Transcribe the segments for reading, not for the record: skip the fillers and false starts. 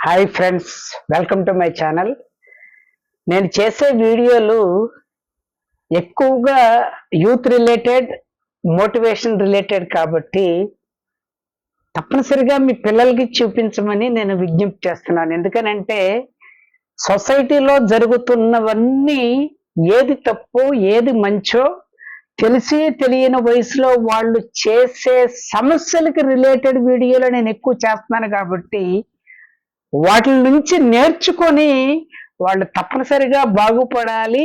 Hi friends, welcome to my channel. నేను చేసే వీడియోలు ఎక్కువగా యూత్ రిలేటెడ్, మోటివేషన్ రిలేటెడ్ కాబట్టి తప్పనిసరిగా మీ పిల్లలకి చూపించమని నేను విజ్ఞప్తి చేస్తున్నాను. ఎందుకనంటే సొసైటీలో జరుగుతున్నవన్నీ ఏది తప్పు ఏది మంచో తెలిసి తెలియని వయసులో వాళ్ళు చేసే సమస్యలకి రిలేటెడ్ వీడియోలు నేను ఎక్కువ చేస్తున్నాను కాబట్టి వాటి నుంచి నేర్చుకొని వాళ్ళు తప్పనిసరిగా బాగుపడాలి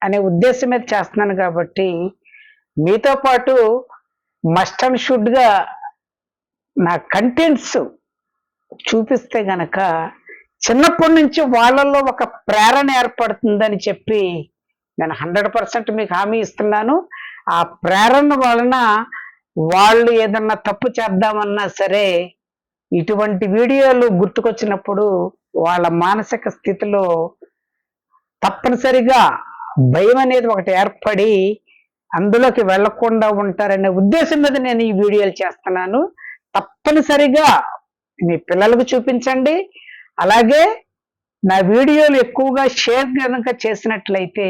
అనే ఉద్దేశం మీద చేస్తున్నాను కాబట్టి మీతో పాటు మస్ట్ అండ్ షుడ్గా నా కంటెంట్స్ చూపిస్తే గనక చిన్నప్పటి నుంచి వాళ్ళల్లో ఒక ప్రేరణ ఏర్పడుతుందని చెప్పి నేను 100% మీకు హామీ ఇస్తున్నాను. ఆ ప్రేరణ వలన వాళ్ళు ఏదన్నా తప్పు చేద్దామన్నా సరే ఇటువంటి వీడియోలు గుర్తుకొచ్చినప్పుడు వాళ్ళ మానసిక స్థితిలో తప్పనిసరిగా భయం అనేది ఒకటి ఏర్పడి అందులోకి వెళ్లకుండా ఉంటారనే ఉద్దేశం మీద నేను ఈ వీడియోలు చేస్తున్నాను. తప్పనిసరిగా మీ పిల్లలకు చూపించండి. అలాగే నా వీడియోలు ఎక్కువగా షేర్ కనుక చేసినట్లయితే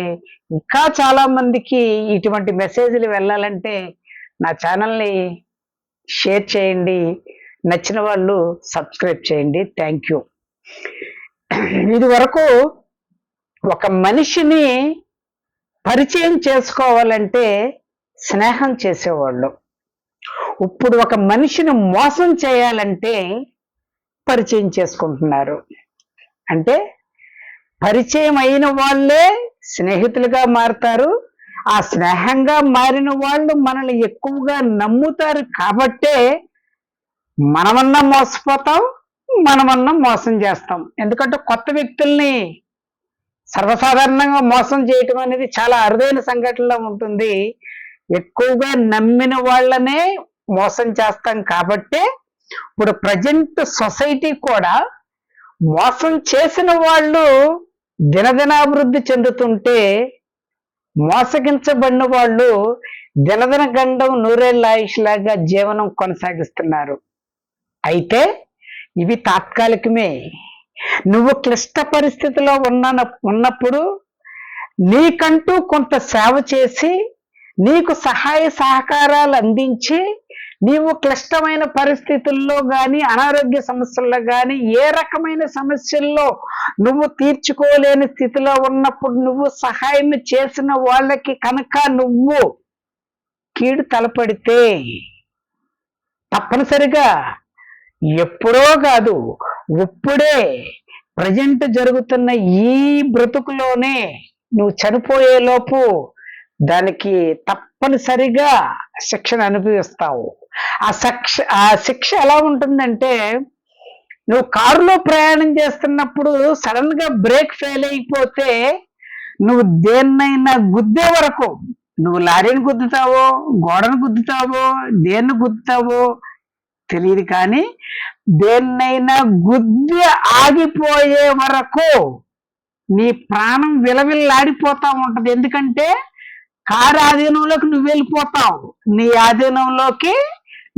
ఇంకా చాలా మందికి ఇటువంటి మెసేజ్లు వెళ్ళాలంటే నా ఛానల్ని షేర్ చేయండి. నచ్చిన వాళ్ళు సబ్స్క్రైబ్ చేయండి. Thank you. ఇది వరకు ఒక మనిషిని పరిచయం చేసుకోవాలంటే స్నేహం చేసేవాళ్ళు. ఇప్పుడు ఒక మనిషిని మోసం చేయాలంటే పరిచయం చేసుకుంటున్నారు. అంటే పరిచయం అయిన వాళ్ళే స్నేహితులుగా మారుతారు. ఆ స్నేహంగా మారిన వాళ్ళు మనల్ని ఎక్కువగా నమ్ముతారు కాబట్టే మనమన్నా మోసపోతాం, మనమన్నా మోసం చేస్తాం. ఎందుకంటే కొత్త వ్యక్తుల్ని సర్వసాధారణంగా మోసం చేయటం అనేది చాలా అరుదైన సంఘటనలో ఉంటుంది. ఎక్కువగా నమ్మిన వాళ్ళనే మోసం చేస్తాం కాబట్టే ఇప్పుడు ప్రజెంట్ సొసైటీ కూడా మోసం చేసిన వాళ్ళు దినదినాభివృద్ధి చెందుతుంటే మోసగించబడిన వాళ్ళు దినదిన గండం నూరేళ్ళ ఆయుష్ లాగా జీవనం కొనసాగిస్తున్నారు. అయితే ఇవి తాత్కాలికమే. నువ్వు క్లిష్ట పరిస్థితిలో ఉన్నప్పుడు నీకంటూ కొంత సేవ చేసి నీకు సహాయ సహకారాలు అందించి నీవు క్లిష్టమైన పరిస్థితుల్లో కానీ అనారోగ్య సమస్యల్లో కానీ ఏ రకమైన సమస్యల్లో నువ్వు తీర్చుకోలేని స్థితిలో ఉన్నప్పుడు నువ్వు సహాయం చేసిన వాళ్ళకి కనుక నువ్వు కీడు తలపడితే తప్పనిసరిగా ఎప్పుడో కాదు ఇప్పుడే ప్రజెంట్ జరుగుతున్న ఈ బ్రతుకులోనే నువ్వు చనిపోయేలోపు దానికి తప్పనిసరిగా శిక్షను అనుభవిస్తావు. ఆ శిక్ష ఎలా ఉంటుందంటే నువ్వు కారులో ప్రయాణం చేస్తున్నప్పుడు సడన్ గా బ్రేక్ ఫెయిల్ అయిపోతే నువ్వు దేన్నైనా గుద్దే వరకు నువ్వు లారీని గుద్దుతావో గోడను గుద్దుతావో దేన్ని గుద్దుతావో తెలియదు, కానీ దేన్నైనా గుద్ది ఆగిపోయే వరకు నీ ప్రాణం విలవిల్లాడిపోతా ఉంటది. ఎందుకంటే కారు ఆధీనంలోకి నువ్వు వెళ్ళిపోతావు. నీ ఆధీనంలోకి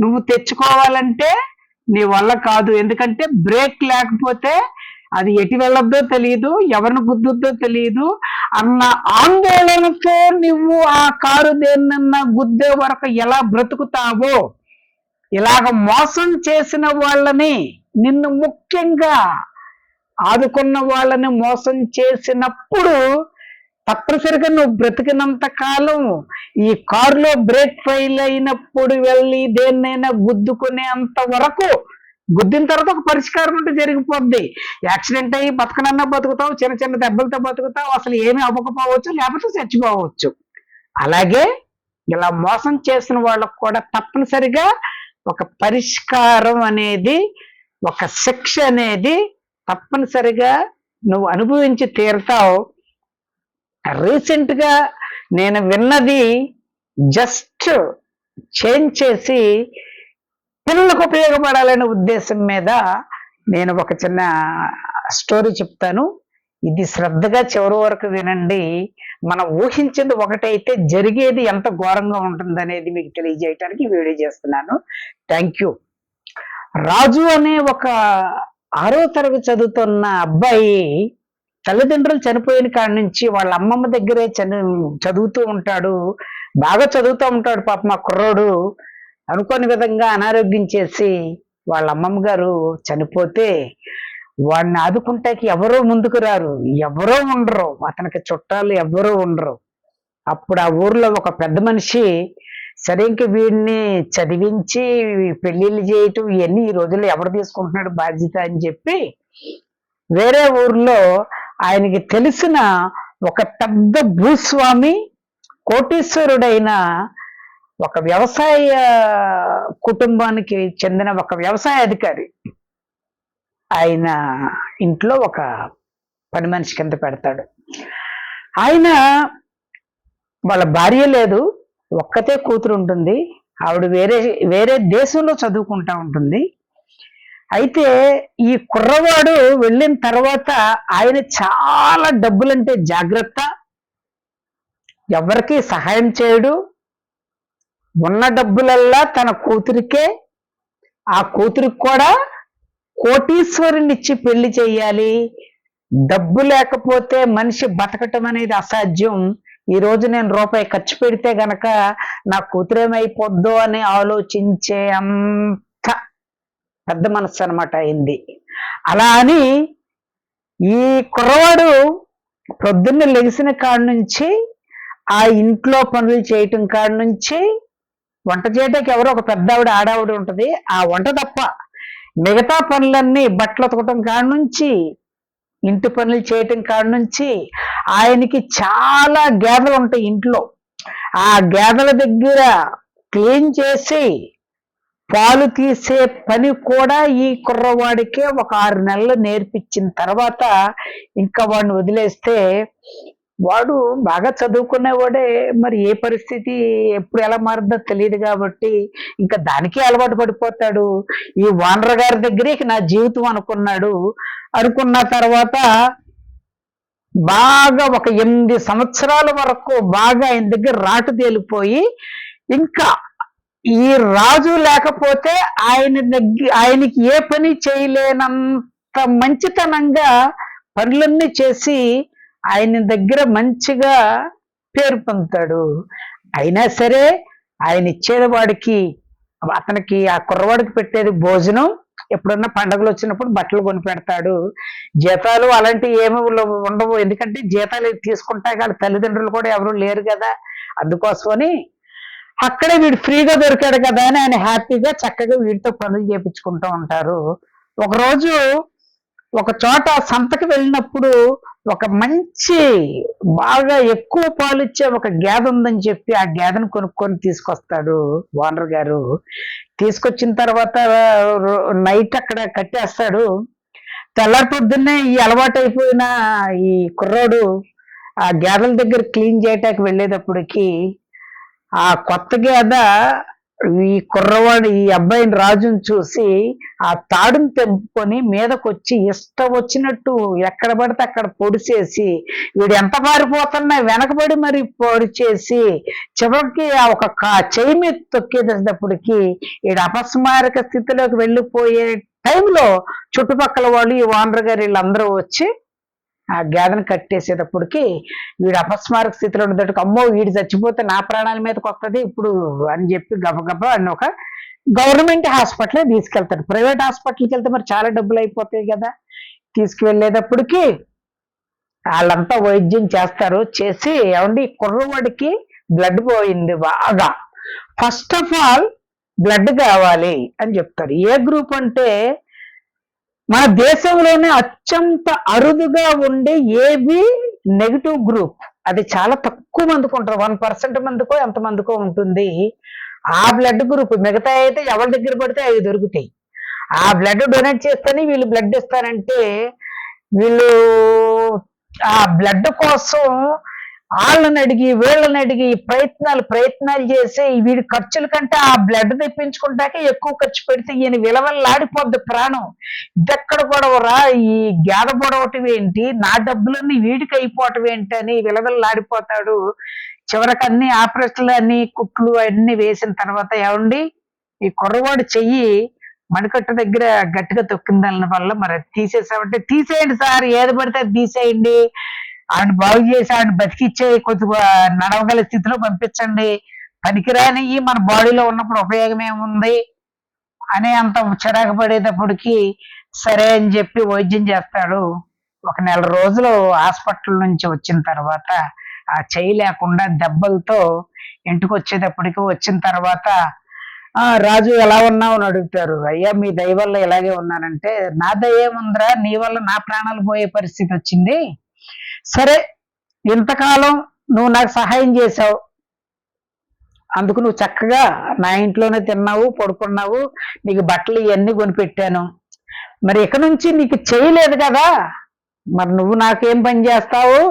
నువ్వు తెచ్చుకోవాలంటే నీ వల్ల కాదు. ఎందుకంటే బ్రేక్ లేకపోతే అది ఎటు వెళ్ళొద్దో తెలియదు, ఎవరిని గుద్దుద్దో తెలియదు అన్న ఆందోళనతో నువ్వు ఆ కారు దేన్నన్నా గుద్దే వరకు ఎలా బ్రతుకుతావో ఇలాగ మోసం చేసిన వాళ్ళని, నిన్ను ముఖ్యంగా ఆదుకున్న వాళ్ళని మోసం చేసినప్పుడు తప్పనిసరిగా నువ్వు బ్రతికినంత కాలం ఈ కారులో బ్రేక్ ఫెయిల్ అయినప్పుడు వెళ్ళి దేన్నైనా గుద్దుకునేంత వరకు గుద్దిన తర్వాత ఒక పరిష్కారం అంటే జరిగిపోద్ది. యాక్సిడెంట్ అయ్యి బతకనన్నా బతుకుతావు, చిన్న చిన్న దెబ్బలతో బతుకుతావు, అసలు ఏమీ అవ్వకపోవచ్చు, లేకపోతే చచ్చిపోవచ్చు. అలాగే ఇలా మోసం చేసిన వాళ్ళకు కూడా తప్పనిసరిగా ఒక పరిష్కారం అనేది, ఒక శిక్ష అనేది తప్పనిసరిగా నువ్వు అనుభవించి తీరుతావు. రీసెంట్ గా నేను విన్నది జస్ట్ చేంజ్ చేసి పిల్లలకు ఉపయోగపడాలనే ఉద్దేశం మీద నేను ఒక చిన్న స్టోరీ చెప్తాను. ఇది శ్రద్ధగా చివరి వరకు వినండి. మనం ఊహించింది ఒకటైతే జరిగేది ఎంత ఘోరంగా ఉంటుందనేది మీకు తెలియజేయటానికి వీడియో చేస్తున్నాను. Thank you. రాజు అనే ఒక 6వ తరగతి చదువుతున్న అబ్బాయి తల్లిదండ్రులు చనిపోయిన కాడి నుంచి వాళ్ళ అమ్మమ్మ దగ్గరే చదువుతూ ఉంటాడు. బాగా చదువుతూ ఉంటాడు పాప మా కుర్రోడు. అనుకోని విధంగా అనారోగ్యం చేసి వాళ్ళ అమ్మమ్మ గారు చనిపోతే వాడిని ఆదుకుంటాకి ఎవరో ముందుకు రారు, ఎవరో ఉండరు, అతనికి చుట్టాలు ఎవరో ఉండరు. అప్పుడు ఆ ఊర్లో ఒక పెద్ద మనిషి సరే ఇంక వీడిని చదివించి పెళ్లిళ్ళు చేయటం ఇవన్నీ ఈ రోజుల్లో ఎవరు తీసుకుంటున్నాడు బాధ్యత అని చెప్పి వేరే ఊర్లో ఆయనకి తెలిసిన ఒక పెద్ద భూస్వామి కోటీశ్వరుడైన ఒక వ్యవసాయ కుటుంబానికి చెందిన ఒక వ్యవసాయ అధికారి ఆయన ఇంట్లో ఒక పని మనిషి కింద పెడతాడు. ఆయన వాళ్ళ భార్య లేదు, ఒక్కతే కూతురు ఉంటుంది. ఆవిడ వేరే వేరే దేశంలో చదువుకుంటా ఉంటుంది. అయితే ఈ కుర్రవాడు వెళ్ళిన తర్వాత ఆయన చాలా డబ్బులంటే జాగ్రత్త, ఎవరికి సహాయం చేయడు. ఉన్న డబ్బులల్లా తన కూతురికే, ఆ కూతురికి కూడా కోటీశ్వరుని ఇచ్చి పెళ్లి చెయ్యాలి. డబ్బు లేకపోతే మనిషి బతకటం అనేది అసాధ్యం. ఈ రోజు నేను రూపాయి ఖర్చు పెడితే గనక నా కూతురేమైపోద్దో అని ఆలోచించే అంత పెద్ద మనస్సు అనమాట అయింది. అలా అని ఈ కుర్రవాడు పొద్దున్న లెగిసిన కాడి నుంచి ఆ ఇంట్లో పనులు చేయటం కాడి నుంచి వంట చేయటానికి ఎవరో ఒక పెద్ద ఆడావిడ ఉంటుంది, ఆ వంట తప్ప మిగతా పనులన్నీ బట్టలు ఉతకటం కాడి నుంచి ఇంటి పనులు చేయటం కాడి నుంచి ఆయనకి చాలా గేదెలు ఉంటాయి ఇంట్లో. ఆ గేదెల దగ్గర క్లీన్ చేసి పాలు తీసే పని కూడా ఈ కుర్రవాడికే ఒక 6 నెలలు నేర్పించిన తర్వాత ఇంకా వాడిని వదిలేస్తే వాడు బాగా చదువుకునేవాడే, మరి ఏ పరిస్థితి ఎప్పుడు ఎలా మారుద్దో తెలియదు కాబట్టి ఇంకా దానికే అలవాటు పడిపోతాడు. ఈ వానర్ గారి దగ్గరే నా జీవితం అనుకున్నాడు. అనుకున్న తర్వాత బాగా ఒక 8 సంవత్సరాల వరకు బాగా ఆయన దగ్గర రాటు తేలిపోయి ఇంకా ఈ రాజు లేకపోతే ఆయనకి ఏ పని చేయలేనంత మంచితనంగా పనులన్నీ చేసి ఆయన దగ్గర మంచిగా పేరు పొందుతాడు. అయినా సరే ఆయన ఇచ్చేది వాడికి, అతనికి ఆ కుర్రవాడికి పెట్టేది భోజనం, ఎప్పుడన్నా పండుగలు వచ్చినప్పుడు బట్టలు కొని పెడతాడు. జీతాలు అలాంటివి ఏమి ఉండవు, ఎందుకంటే జీతాలు తీసుకుంటా వాళ్ళ తల్లిదండ్రులు కూడా ఎవరు లేరు కదా. అందుకోసమని అక్కడే వీడు ఫ్రీగా దొరికాడు కదా అని ఆయన హ్యాపీగా చక్కగా వీడితో పనులు చేపించుకుంటూ ఉంటారు. ఒకరోజు ఒక చోట సంతకి వెళ్ళినప్పుడు ఒక మంచి బాగా ఎక్కువ పాలు ఇచ్చే ఒక గేదె ఉందని చెప్పి ఆ గేదెను కొనుక్కొని తీసుకొస్తాడు ఓనర్ గారు. తీసుకొచ్చిన తర్వాత నైట్ అక్కడ కట్టేస్తాడు. తెల్లారి పొద్దున్నే ఈ అలవాటు అయిపోయిన ఈ కుర్రోడు ఆ గేదెల దగ్గర క్లీన్ చేయటానికి వెళ్ళేటప్పటికి ఆ కొత్త గేద ఈ కుర్రవాడు ఈ అబ్బాయిని రాజుని చూసి ఆ తాడుని తెంపుకొని మీదకొచ్చి ఇష్టం వచ్చినట్టు ఎక్కడ పడితే అక్కడ పొడిచేసి వీడు ఎంత పారిపోతున్నా వెనకబడి మరి పొడిచేసి చివరికి ఒక చెయ్యి మీద తొక్కేటప్పటికి వీడు అపస్మారక స్థితిలోకి వెళ్ళిపోయే టైంలో చుట్టుపక్కల వాళ్ళు ఈ ఓనర్ గారు వీళ్ళందరూ వచ్చి ఆ గేదెను కట్టేసేటప్పటికి వీడు అపస్మారక స్థితిలో ఉండేటట్టు అమ్మో వీడు చచ్చిపోతే నా ప్రాణాల మీదకి వస్తుంది ఇప్పుడు అని చెప్పి గబగబా అని ఒక గవర్నమెంట్ హాస్పిటల్ తీసుకెళ్తాడు. ప్రైవేట్ హాస్పిటల్కి వెళ్తే మరి చాలా డబ్బులు అయిపోతాయి కదా. తీసుకువెళ్ళేటప్పటికి వాళ్ళంతా వైద్యం చేస్తారు. చేసి ఏమండి కుర్రవాడికి బ్లడ్ పోయింది బాగా, ఫస్ట్ ఆఫ్ ఆల్ బ్లడ్ కావాలి అని చెప్తారు. ఏ గ్రూప్ అంటే మన దేశంలోనే అత్యంత అరుదుగా ఉండే ఏబి నెగిటివ్ గ్రూప్. అది చాలా తక్కువ మందికి ఉంటారు, 1% మందికో ఎంతమందికో ఉంటుంది ఆ బ్లడ్ గ్రూప్. మిగతా అయితే ఎవరి దగ్గర పడితే అవి దొరుకుతాయి. ఆ బ్లడ్ డొనేట్ చేస్తేనే వీళ్ళు బ్లడ్ ఇస్తారంటే వీళ్ళు ఆ బ్లడ్ కోసం వాళ్ళని అడిగి వీళ్ళని అడిగి ప్రయత్నాలు చేసి వీడి ఖర్చుల కంటే ఆ బ్లడ్ తెప్పించుకుంటాకే ఎక్కువ ఖర్చు పెడితే ఈయన విలవల్లాడిపోద్ది ప్రాణం. ఇదెక్కడ గొడవరా, ఈ గేద పొడవటం ఏంటి, నా డబ్బులన్నీ వీడికి అయిపోవటం ఏంటి అని విలవల్లాడిపోతాడు. చివరికి అన్ని ఆపరేషన్లు అన్ని కుట్లు అన్ని వేసిన తర్వాత ఏమండి ఈ కుర్రవాడు చెయ్యి మణికట్టు దగ్గర గట్టిగా తొక్కిన దాని వల్ల మరి అది తీసేసామంటే, తీసేయండి సార్, ఏది పడితే అది తీసేయండి, ఆయన బాగు చేసి ఆయన బతికిచ్చే కొద్దిగా నడవగల స్థితిలో పంపించండి, పనికిరాని మన బాడీలో ఉన్నప్పుడు ఉపయోగం ఏముంది అని అంత చిరాకు పడేటప్పటికి సరే అని చెప్పి వైద్యం చేస్తాడు. ఒక నెల రోజులు హాస్పిటల్ నుంచి వచ్చిన తర్వాత ఆ చెయ్యి లేకుండా దెబ్బలతో ఇంటికి వచ్చేటప్పటికి వచ్చిన తర్వాత రాజు ఎలా ఉన్నావు అని అడుగుతారు. అయ్యా మీ దయ వల్ల ఇలాగే ఉన్నానంటే, నా దయ ఏముందిరా, నీ వల్ల నా ప్రాణాలు పోయే పరిస్థితి వచ్చింది. సరే ఇంతకాలం నువ్వు నాకు సహాయం చేశావు, అందుకు నువ్వు చక్కగా నా ఇంట్లోనే తిన్నావు, పడుకున్నావు, నీకు బట్టలు ఇవన్నీ కొనిపెట్టాను. మరి ఇక నుంచి నీకు చేయలేదు కదా, మరి నువ్వు నాకేం పని చేస్తావు?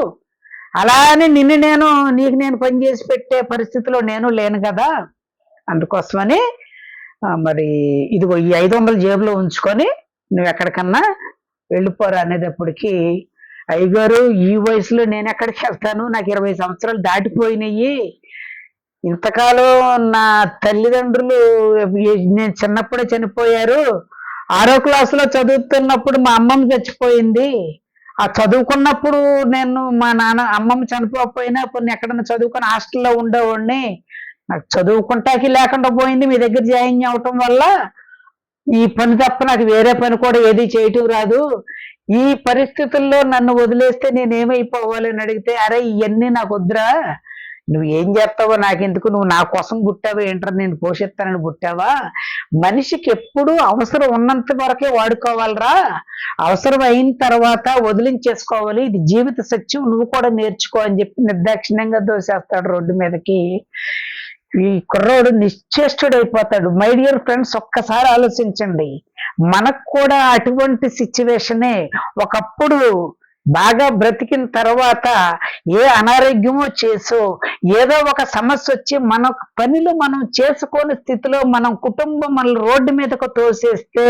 అలా అని నీకు నేను పని చేసి పెట్టే పరిస్థితిలో నేను లేను కదా, అందుకోసమని మరి ఇదిగో ఈ 500 జేబులో ఉంచుకొని నువ్వు ఎక్కడికన్నా వెళ్ళిపోరా అనేటప్పటికి, అయ్యగారు ఈ వయసులో నేను ఎక్కడికి వెళ్తాను, నాకు 20 సంవత్సరాలు దాటిపోయినాయి, ఇంతకాలం నా తల్లిదండ్రులు నేను చిన్నప్పుడే చనిపోయారు, 6వ క్లాసులో చదువుతున్నప్పుడు మా అమ్మమ్మ చచ్చిపోయింది, ఆ చదువుకున్నప్పుడు నేను మా అమ్మమ్మ చనిపోకపోయినా కొన్ని ఎక్కడన్నా చదువుకొని హాస్టల్లో ఉండేవాడిని, నాకు చదువుకుంటాకి లేకుండా పోయింది మీ దగ్గర జాయిన్ అవటం వల్ల, ఈ పని తప్ప నాకు వేరే పని కూడా ఏది చేయటం రాదు, ఈ పరిస్థితుల్లో నన్ను వదిలేస్తే నేనేమైపోవాలని అడిగితే, అరే ఇవన్నీ నాకు వద్దురా, నువ్వు ఏం చేస్తావో నాకెందుకు, నువ్వు నా కోసం పుట్టావా ఏంట్రా, నేను పోషిస్తానని పుట్టావా, మనిషికి ఎప్పుడు అవసరం ఉన్నంత వరకే వాడుకోవాలరా, అవసరం అయిన తర్వాత వదిలించేసుకోవాలి, ఇది జీవిత సత్యం, నువ్వు కూడా నేర్చుకో అని చెప్పి నిర్దాక్షిణ్యంగా దోసేస్తాడు రోడ్డు మీదకి. ఈ కుర్రోడు నిశ్చేష్టుడైపోతాడు. మై డియర్ ఫ్రెండ్స్, ఒక్కసారి ఆలోచించండి, మనకు కూడా అటువంటి సిచ్యువేషనే. ఒకప్పుడు బాగా బ్రతికిన తర్వాత ఏ అనారోగ్యమో చేసో ఏదో ఒక సమస్య వచ్చి మన పనిలో మనం చేసుకోని స్థితిలో మనం కుటుంబం మన రోడ్డు మీదకు తోసేస్తే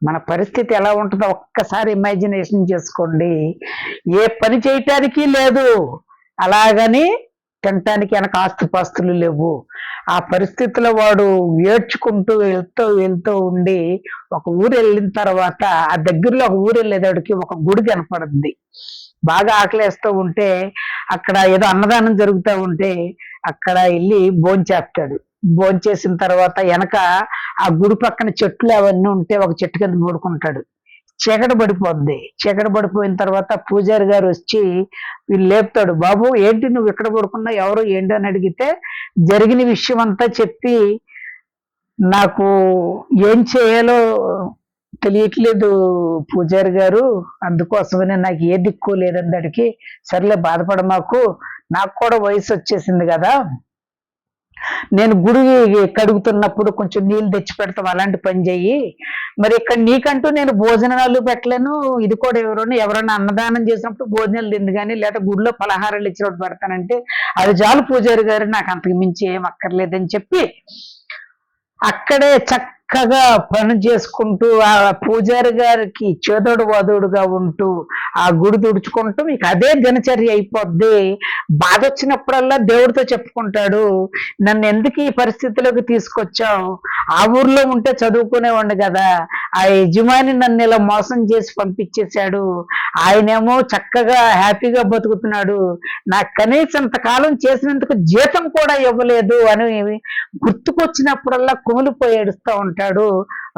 మన పరిస్థితి ఎలా ఉంటుందో ఒక్కసారి ఇమాజినేషన్ చేసుకోండి. ఏ పని చేయటానికి లేదు, అలాగని తినటానికి వెనక ఆస్తిపాస్తులు లేవు. ఆ పరిస్థితిలో వాడు ఏడ్చుకుంటూ వెళ్తూ ఉండి ఒక ఊరు వెళ్ళిన తర్వాత ఆ దగ్గరలో ఒక ఊరు వెళ్ళేదాడికి ఒక గుడి కనపడుద్ది. బాగా ఆకలేస్తూ ఉంటే అక్కడ ఏదో అన్నదానం జరుగుతూ ఉంటే అక్కడ వెళ్ళి భోంచేస్తాడు. భోంచేసిన తర్వాత వెనక ఆ గుడి పక్కన చెట్లు అవన్నీ ఉంటే ఒక చెట్టు కింద పడుకుంటాడు. చీకటి పడిపోద్ది. చీకటి పడిపోయిన తర్వాత పూజారి గారు వచ్చి వీళ్ళు లేపుతాడు. బాబు ఏంటి నువ్వు ఇక్కడ పడుకున్నా, ఎవరు ఏంటి అని అడిగితే జరిగిన విషయం అంతా చెప్పి నాకు ఏం చేయాలో తెలియట్లేదు పూజారి గారు, అందుకోసమనే నాకు ఏ దిక్కు లేదని దానికి, సర్లే బాధపడమాకు, నాకు కూడా వయసు వచ్చేసింది కదా, నేను గుడి కడుగుతున్నప్పుడు కొంచెం నీళ్ళు తెచ్చి పెడతాం, అలాంటి పని చెయ్యి, మరి ఇక్కడ నీకంటూ నేను భోజనాలు పెట్టలేను, ఇది కూడా ఎవరైనా అన్నదానం చేసినప్పుడు భోజనాలు తింది కానీ లేదా గుడిలో పలహారాలు ఇచ్చినప్పుడు పెడతానంటే అది చాలు పూజారి గారు, నాకు అంతకు మించి ఏం అక్కర్లేదని చెప్పి అక్కడే చక్కగా పని చేసుకుంటూ ఆ పూజారి గారికి చేదోడు వాదోడుగా ఉంటూ ఆ గుడి తుడుచుకుంటూ మీకు అదే దినచర్య అయిపోద్ది. బాధ వచ్చినప్పుడల్లా దేవుడితో చెప్పుకుంటాడు, నన్ను ఎందుకు ఈ పరిస్థితిలోకి తీసుకొచ్చావు, ఆ ఊర్లో ఉంటే చదువుకునేవాడిని కదా, ఆ యజమాని నన్ను ఇలా మోసం చేసి పంపించేశాడు, ఆయనేమో చక్కగా హ్యాపీగా బతుకుతున్నాడు, నాకు కనీసం ఇంతకాలం చేసినందుకు జీతం కూడా ఇవ్వలేదు అని గుర్తుకొచ్చినప్పుడల్లా కుమిలిపోయి ఏడుస్తూ ఉంటాడు.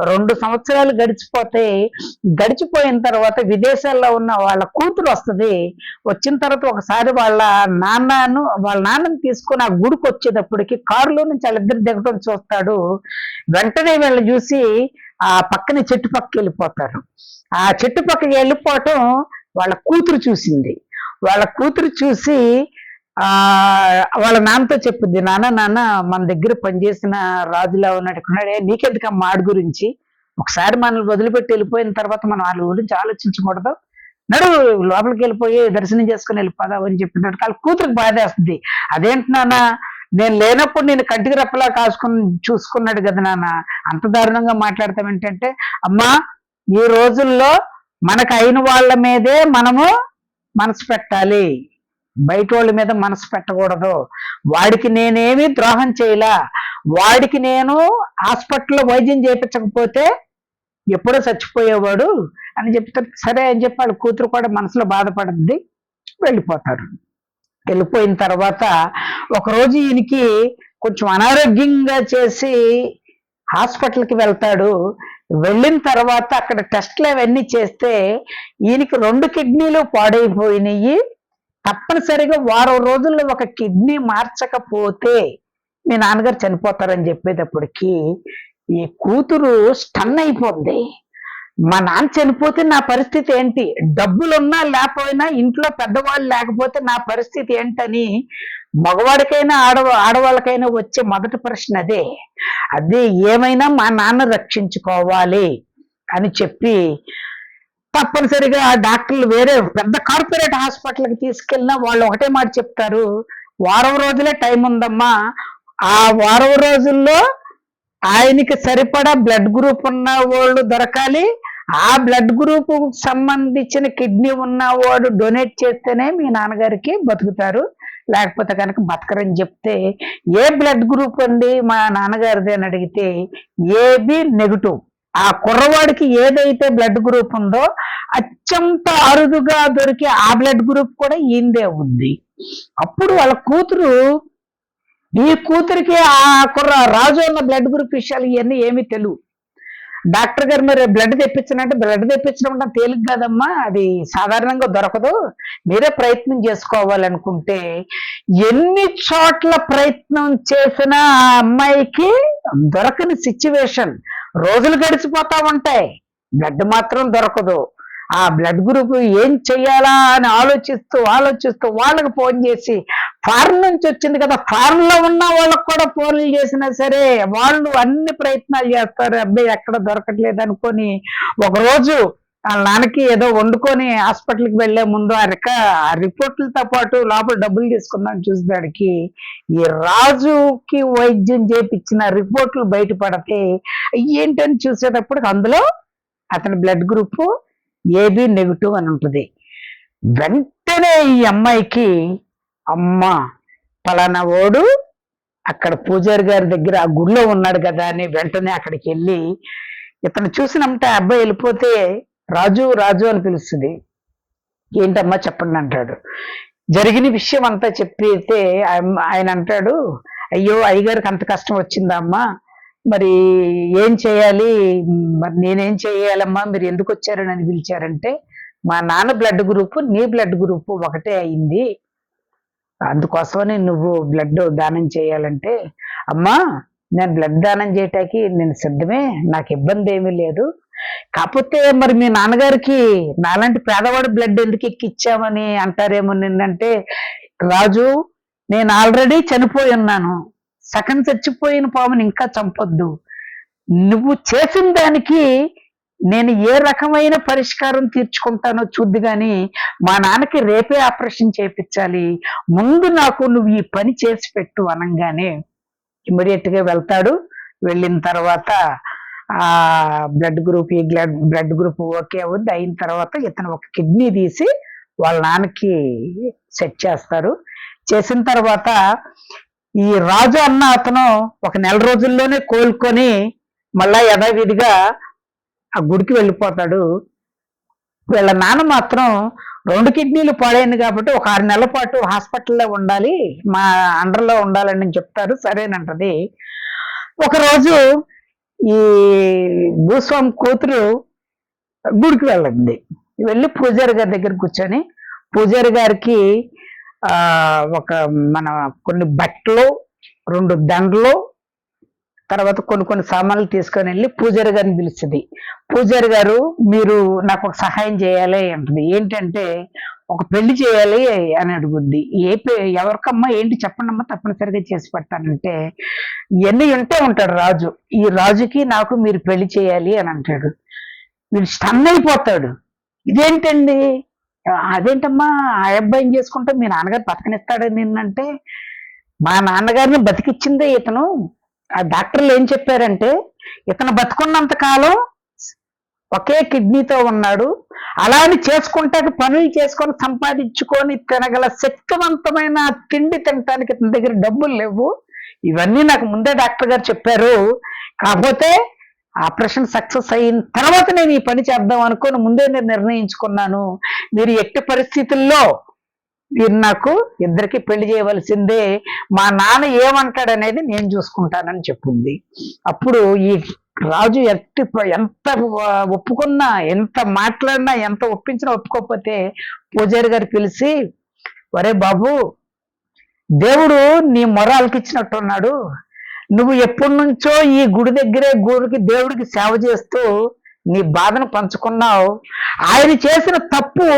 2 సంవత్సరాలు గడిచిపోయిన తర్వాత విదేశాల్లో ఉన్న వాళ్ళ కూతురు వస్తుంది. వచ్చిన తర్వాత ఒకసారి వాళ్ళ నాన్నని తీసుకొని ఆ గుడికి వచ్చేటప్పటికి కారులో నుంచి వాళ్ళిద్దరు దిగటం చూస్తాడు. వెంటనే వీళ్ళని చూసి ఆ పక్కన చెట్టు పక్కకి వెళ్ళిపోతారు. ఆ చెట్టు పక్కకి వెళ్ళిపోవటం వాళ్ళ కూతురు చూసింది. వాళ్ళ కూతురు చూసి వాళ్ళ నాన్నతో చెప్పింది, నాన్న మన దగ్గర పనిచేసిన రాజులా ఉన్నాడే, నీకెందుకు మాడి గురించి, ఒకసారి మనల్ని వదిలిపెట్టి వెళ్ళిపోయిన తర్వాత మనం వాళ్ళ గురించి ఆలోచించకూడదు, నడు లోపలికి వెళ్ళిపోయి దర్శనం చేసుకుని వెళ్ళిపోదాం అని చెప్పినట్టు వాళ్ళ కూతురికి బాధేస్తుంది. అదేంటి నాన్న, నేను లేనప్పుడు నేను కంటికి రెప్పలా చూసుకున్నాడు కదా నాన్న, అంత దారుణంగా మాట్లాడతాం ఏంటంటే, అమ్మా ఈ రోజుల్లో మనకు అయిన వాళ్ళ మీదే మనము మనసు పెట్టాలి, బయట వాళ్ళ మీద మనసు పెట్టకూడదు. వాడికి నేనేమి ద్రోహం చేయలా, వాడికి నేను హాస్పిటల్లో వైద్యం చేయించకపోతే ఎప్పుడో చచ్చిపోయేవాడు అని చెప్తారు. సరే అని చెప్పి వాళ్ళ కూతురు కూడా మనసులో బాధపడుద్ది, వెళ్ళిపోతారు. వెళ్ళిపోయిన తర్వాత ఒకరోజు ఈయనకి కొంచెం అనారోగ్యంగా చేసి హాస్పిటల్కి వెళ్తాడు. వెళ్ళిన తర్వాత అక్కడ టెస్ట్లు అవన్నీ చేస్తే ఈయనకి 2 కిడ్నీలు పాడైపోయినాయి. తప్పనిసరిగా వారం రోజుల్లో ఒక కిడ్నీ మార్చకపోతే మీ నాన్నగారు చనిపోతారని చెప్పేటప్పటికి ఈ కూతురు స్టన్ అయిపోద్ది. మా నాన్న చనిపోతే నా పరిస్థితి ఏంటి, డబ్బులున్నా లేకపోయినా ఇంట్లో పెద్దవాళ్ళు లేకపోతే నా పరిస్థితి ఏంటని మగవాడికైనా ఆడవాళ్ళకైనా వచ్చే మొదటి ప్రశ్న అదే ఏమైనా మా నాన్న రక్షించుకోవాలి అని చెప్పి తప్పనిసరిగా ఆ డాక్టర్లు వేరే పెద్ద కార్పొరేట్ హాస్పిటల్కి తీసుకెళ్ళినా వాళ్ళు ఒకటే మాట చెప్తారు, వారం రోజులే టైం ఉందమ్మా, ఆ వారం రోజుల్లో ఆయనకి సరిపడా బ్లడ్ గ్రూప్ ఉన్న వాళ్ళు దొరకాలి, ఆ బ్లడ్ గ్రూప్ సంబంధించిన కిడ్నీ ఉన్నవాడు డొనేట్ చేస్తేనే మీ నాన్నగారికి బతుకుతారు, లేకపోతే కనుక బతకరని చెప్తే ఏ బ్లడ్ గ్రూప్ అండి మా నాన్నగారిది అని అడిగితే ఏబి నెగిటివ్. ఆ కుర్రవాడికి ఏదైతే బ్లడ్ గ్రూప్ ఉందో అత్యంత అరుదుగా దొరికే ఆ బ్లడ్ గ్రూప్ కూడా ఈందే ఉంది. అప్పుడు వాళ్ళ కూతురు, ఈ కూతురికి ఆ కుర్ర రాజు ఉన్న బ్లడ్ గ్రూప్ విషయాలు ఇవన్నీ ఏమీ తెలియదు. డాక్టర్ గారు మరి బ్లడ్ తెప్పించనంటే, బ్లడ్ తెప్పించడం తేలిక కాదమ్మా, అది సాధారణంగా దొరకదు, మీరే ప్రయత్నం చేసుకోవాలనుకుంటే ఎన్ని చోట్ల ప్రయత్నం చేసినా ఆ అమ్మాయికి దొరకని సిచ్యువేషన్. రోజులు గడిచిపోతా ఉంటాయి, బ్లడ్ మాత్రం దొరకదు. ఆ బ్లడ్ గ్రూప్ ఏం చెయ్యాలా అని ఆలోచిస్తూ వాళ్ళకి ఫోన్ చేసి, ఫారెన్ నుంచి వచ్చింది కదా, ఫారెన్ లో ఉన్న వాళ్ళకి కూడా ఫోన్లు చేసినా సరే వాళ్ళు అన్ని ప్రయత్నాలు చేస్తారు, అబ్బాయి ఎక్కడ దొరకట్లేదు అనుకొని ఒకరోజు వాళ్ళ నాన్నకి ఏదో వండుకొని హాస్పిటల్కి వెళ్లే ముందు ఆ రిపోర్ట్లతో పాటు లోపల డబ్బులు తీసుకుందాం చూసేదానికి ఈ రాజుకి వైద్యం చేపించిన రిపోర్ట్లు బయటపడితే ఏంటని చూసేటప్పుడు అందులో అతని బ్లడ్ గ్రూప్ ఏబి నెగిటివ్ అని ఉంటుంది. వెంటనే ఈ అమ్మాయికి, అమ్మ పలానా వాడు అక్కడ పూజారి గారి దగ్గర ఆ గుడిలో ఉన్నాడు కదా అని వెంటనే అక్కడికి వెళ్ళి ఇతను చూసినమ్మంటే ఆ అబ్బాయి వెళ్ళిపోతే రాజు రాజు అని పిలుస్తుంది. ఏంటమ్మా చెప్పండి అంటాడు. జరిగిన విషయం అంతా చెప్పితే ఆయన అంటాడు, అయ్యో అయ్యగారికి అంత కష్టం వచ్చిందా అమ్మా, మరి ఏం చేయాలి, మరి నేనేం చేయాలమ్మా, మీరు ఎందుకు వచ్చారని అని పిలిచారంటే, మా నాన్న బ్లడ్ గ్రూప్ నీ బ్లడ్ గ్రూప్ ఒకటే అయింది, అందుకోసమని నువ్వు బ్లడ్ దానం చేయాలంటే, అమ్మా నేను బ్లడ్ దానం చేయటానికి నేను సిద్ధమే, నాకు ఇబ్బంది ఏమీ లేదు, కాకపోతే మరి మీ నాన్నగారికి నాలాంటి పేదవాడి బ్లడ్ ఎందుకు ఎక్కిచ్చామని అంటారేమో నిన్నంటే, రాజు నేను ఆల్రెడీ చనిపోయి ఉన్నాను, సగం చచ్చిపోయిన పాముని ఇంకా చంపొద్దు, నువ్వు చేసిన దానికి నేను ఏ రకమైన పరిష్కారం తీర్చుకుంటానో చూద్దు గాని మా నాన్నకి రేపే ఆపరేషన్ చేయించాలి, ముందు నాకు నువ్వు ఈ పని చేసి పెట్టు అనగానే ఇమ్మీడియట్ గా వెళ్తాడు. వెళ్ళిన తర్వాత ఆ బ్లడ్ గ్రూప్ ఓకే అవుద్ది. అయిన తర్వాత ఇతను ఒక కిడ్నీ తీసి వాళ్ళ నాన్నకి సెట్ చేస్తారు. చేసిన తర్వాత ఈ రాజు అన్న అతను ఒక నెల రోజుల్లోనే కోలుకొని మళ్ళా యథావిధిగా ఆ గుడికి వెళ్ళిపోతాడు. వీళ్ళ నాన్న మాత్రం 2 కిడ్నీలు పాడైంది కాబట్టి ఒక 6 నెలల పాటు హాస్పిటల్లో ఉండాలి, మా అండర్లో ఉండాలని చెప్తారు. సరేనంటది. ఒకరోజు ఈ భూస్వామి కూతురు గుడికి వెళ్ళింది. వెళ్ళి పూజారి గారి దగ్గర కూర్చొని పూజారి గారికి ఒక కొన్ని బట్టలు, 2 దండలు, తర్వాత కొన్ని సామాన్లు తీసుకొని వెళ్ళి పూజారి గారిని పిలుస్తుంది. పూజారి గారు మీరు నాకు ఒక సహాయం చేయాలి అంటుంది. ఏంటంటే ఒక పెళ్లి చేయాలి అని అడుగుద్ది. ఎవరికమ్మా ఏంటి చెప్పండి అమ్మా, తప్పనిసరిగా చేసి పెడతానంటే, ఇవన్నీ ఉంటాడు రాజు. ఈ రాజుకి నాకు మీరు పెళ్లి చేయాలి అని అంటాడు. వీడు స్టన్ అయిపోతాడు. ఇదేంటండి, అదేంటమ్మా ఆ అబ్బాయిని చేసుకుంటే మీ నాన్నగారు బతకనిస్తాడని నిన్నంటే, మా నాన్నగారిని బతికిచ్చిందే ఇతను. ఆ డాక్టర్లు ఏం చెప్పారంటే, ఇతను బతుకున్నంత కాలం ఒకే కిడ్నీతో ఉన్నాడు, అలా అని చేసుకుంటాక పనులు చేసుకొని సంపాదించుకొని తినగల శక్తివంతమైన తిండి తినటానికి ఇతని దగ్గర డబ్బులు లేవు. ఇవన్నీ నాకు ముందే డాక్టర్ గారు చెప్పారు. కాకపోతే ఆపరేషన్ సక్సెస్ అయిన తర్వాత నేను ఈ పని చేద్దాం అనుకుని ముందే నేను నిర్ణయించుకున్నాను. మీరు ఎట్టి పరిస్థితుల్లో మీరు నాకు ఇద్దరికి పెళ్లి చేయవలసిందే, మా నాన్న ఏమంటాడనేది నేను చూసుకుంటానని చెప్పింది. అప్పుడు ఈ రాజు ఎంత ఒప్పుకున్నా, ఎంత మాట్లాడినా, ఎంత ఒప్పించినా ఒప్పుకోకపోతే పూజారి గారు పిలిచి, ఒరే బాబు, దేవుడు నీ మొర ఆలకించినట్టున్నాడు. నువ్వు ఎప్పటి నుంచో ఈ గుడి దగ్గరే దేవుడికి సేవ చేస్తూ నీ బాధను పంచుకున్నావు. ఆయన చేసిన తప్పు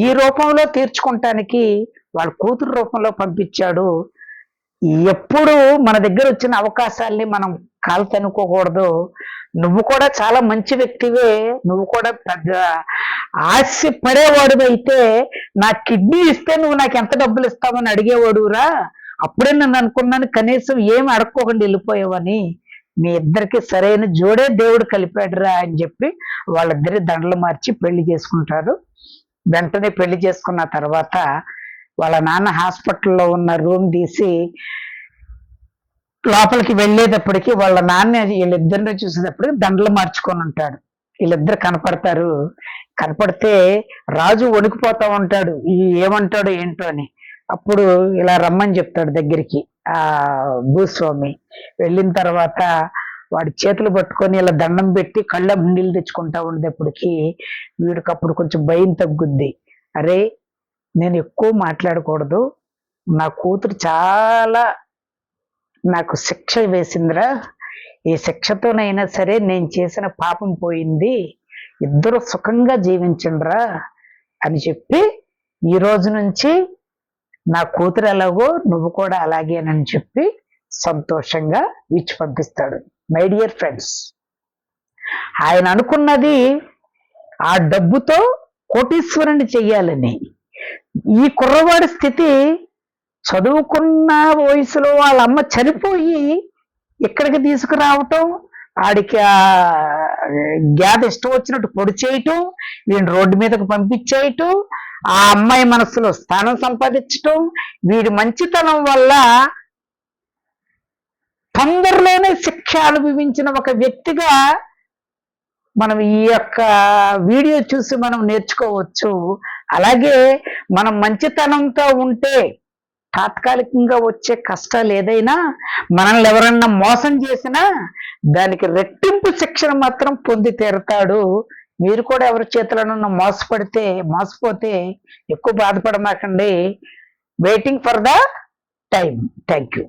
ఈ రూపంలో తీర్చుకుంటానికి వాళ్ళ కూతురు రూపంలో పంపించాడు. ఎప్పుడు మన దగ్గర వచ్చిన అవకాశాల్ని మనం కాల్తనుకోకూడదు. నువ్వు కూడా చాలా మంచి వ్యక్తివే, నువ్వు కూడా పెద్ద ఆశ పడేవాడు అయితే నా కిడ్నీ ఇస్తే నువ్వు నాకు ఎంత డబ్బులు ఇస్తావని అడిగేవాడురా. అప్పుడే నన్ను అనుకున్నాను కనీసం ఏమి అడక్కోకుండా వెళ్ళిపోయావని. మీ ఇద్దరికి సరైన జోడే దేవుడు కలిపాడురా అని చెప్పి వాళ్ళిద్దరి దండలు మార్చి పెళ్లి చేసుకుంటారు. వెంటనే పెళ్లి చేసుకున్న తర్వాత వాళ్ళ నాన్న హాస్పిటల్లో ఉన్న రూమ్ తీసి లోపలికి వెళ్ళేటప్పటికి వాళ్ళ నాన్న వీళ్ళిద్దరిని చూసేటప్పటికి దండలు మార్చుకొని ఉంటాడు. వీళ్ళిద్దరు కనపడతారు. కనపడితే రాజు వణికిపోతా ఉంటాడు, ఏమంటాడు ఏంటో అని. అప్పుడు ఇలా రమ్మని చెప్తాడు దగ్గరికి ఆ భూస్వామి. వెళ్ళిన తర్వాత వాడి చేతులు పట్టుకొని ఇలా దండం పెట్టి కళ్ళ నీళ్ళు తెచ్చుకుంటా ఉండేప్పటికి వీడికి అప్పుడు కొంచెం భయం తగ్గుద్ది. అరే, నేను ఎక్కువ మాట్లాడకూడదు, నా కూతురు చాలా నాకు శిక్ష వేసిందిరా, ఈ శిక్షతోనైనా సరే నేను చేసిన పాపం పోయింది, ఇద్దరు సుఖంగా జీవించండిరా అని చెప్పి ఈ రోజు నుంచి నా కూతురు ఎలాగో నువ్వు కూడా అలాగేనని చెప్పి సంతోషంగా ఇచ్చి పంపిస్తాడు. మై డియర్ ఫ్రెండ్స్, ఆయన అనుకున్నది ఆ డబ్బుతో కోటీశ్వరుని చెయ్యాలని. ఈ కుర్రవాడి స్థితి చదువుకున్న వయసులో వాళ్ళ అమ్మ చనిపోయి ఇక్కడికి తీసుకురావటం, ఆడికి ఆ గ్యాద ఇష్టం వచ్చినట్టు పొడి చేయటం, వీడిని రోడ్డు మీదకు పంపించేయటం, ఆ అమ్మాయి మనసులో స్థానం సంపాదించటం, వీడి మంచితనం వల్ల తొందరలోనే శిక్ష అనుభవించిన ఒక వ్యక్తిగా మనం ఈ యొక్క వీడియో చూసి మనం నేర్చుకోవచ్చు. అలాగే మనం మంచితనంతో ఉంటే తాత్కాలికంగా వచ్చే కష్టాలు ఏదైనా మనల్ని ఎవరన్నా మోసం చేసినా దానికి రెట్టింపు శిక్షణ మాత్రం పొంది తీరుతాడు. మీరు కూడా ఎవరి చేతులను మోసపోతే ఎక్కువ బాధపడమాకండి. Waiting for the time. Thank you.